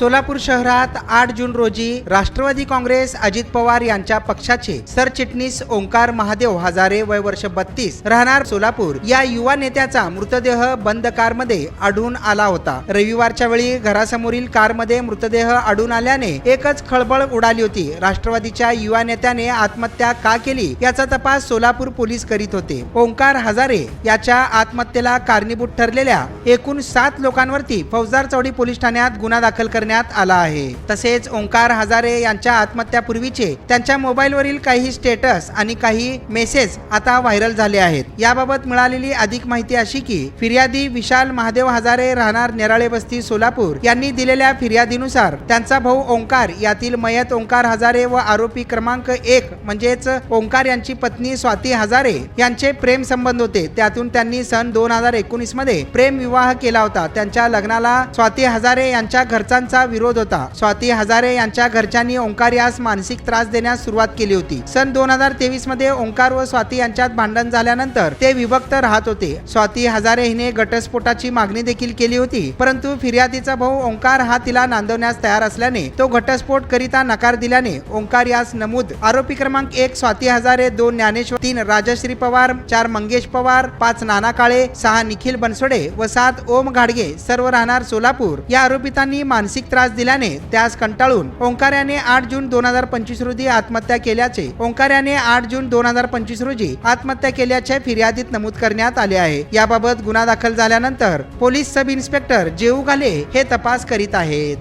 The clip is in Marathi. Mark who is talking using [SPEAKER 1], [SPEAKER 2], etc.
[SPEAKER 1] सोलापूर शहरात 8 जून रोजी राष्ट्रवादी काँग्रेस अजित पवार यांच्या पक्षाचे सरचिटणीस ओंकार महादेव हजारे वय वर्ष 32 राहणार सोलापूर या युवा नेत्याचा मृतदेह बंद कारमध्ये आढळून आला होता। रविवारच्या वेळी घरासमोरील कारमध्ये मृतदेह आढळून आल्याने एकच खळबळ उडाली होती। राष्ट्रवादीच्या युवा नेत्याने आत्महत्या का केली याचा तपास सोलापूर पोलीस करीत होते। ओंकार हजारे याच्या आत्महत्येला कारणीभूत ठरलेल्या एकूण 7 लोकांवरती फौजदार चौडी पोलीस ठाण्यात गुन्हा दाखल करण्यात आला आहे। तसेच ओंकार हजारे यांच्या आत्महत्यापूर्वीचे त्यांच्या मोबाईलवरील काही स्टेटस आणि काही मेसेज आता व्हायरल झाले आहेत। याबाबत मिळालेली अधिक माहिती अशी की फिर्यादी विशाल महादेव हजारे राहणार नेराळे बस्ती सोलापूर यांनी दिलेल्या फिर्यादीनुसार त्यांचा भाऊ ओंकार यातील मयत ओंकार हजारे व आरोपी क्रमांक 1 म्हणजेच ओंकार यांची पत्नी स्वाती हजारे यांचे प्रेम संबंध होते। त्यातून त्यांनी सन 2019 मध्ये प्रेम विवाह केला होता। त्यांच्या लग्नाला स्वाती हजारे यांच्या घरच्यांचा विरोध होता। स्वाती हजारे यांच्या घरच्यांनी ओंकार यास मानसिक त्रास देण्यास सुरुवात केली होती। सन 2023 मध्ये ओंकार व स्वाती यांच्यात भांडण झाल्यानंतर ते विभक्त राहत होते। स्वाती हजारे हिने घटस्फोटाची मागणी देखील केली होती, परंतु फिर्यादीचा भाऊ ओंकार हा तिला नांदवण्यास तयार असल्याने तो घटस्फोट करिता नकार दिल्याने ओंकार यास नमूद आरोपी क्रमांक 1 स्वाती हजारे, 2 ज्ञानेश्वर, 3 राजश्री पवार, 4 मंगेश पवार, 5 नाना काळे, 6 निखिल बनसोडे व 7 ओम घाडगे सर्व राहणार सोलापूर या आरोपितांनी मानसिक त्रास दिल्याने त्यास कंटाळून ओंकार याने 8 जून 2025 रोजी आत्महत्या केल्याचे आत्महत्या केल्याचे फिर्यादीत नमूद करण्यात आले आहे। याबाबत गुन्हा दाखल झाल्यानंतर पोलीस सब इन्स्पेक्टर जेऊ घाले हे तपास करीत आहेत।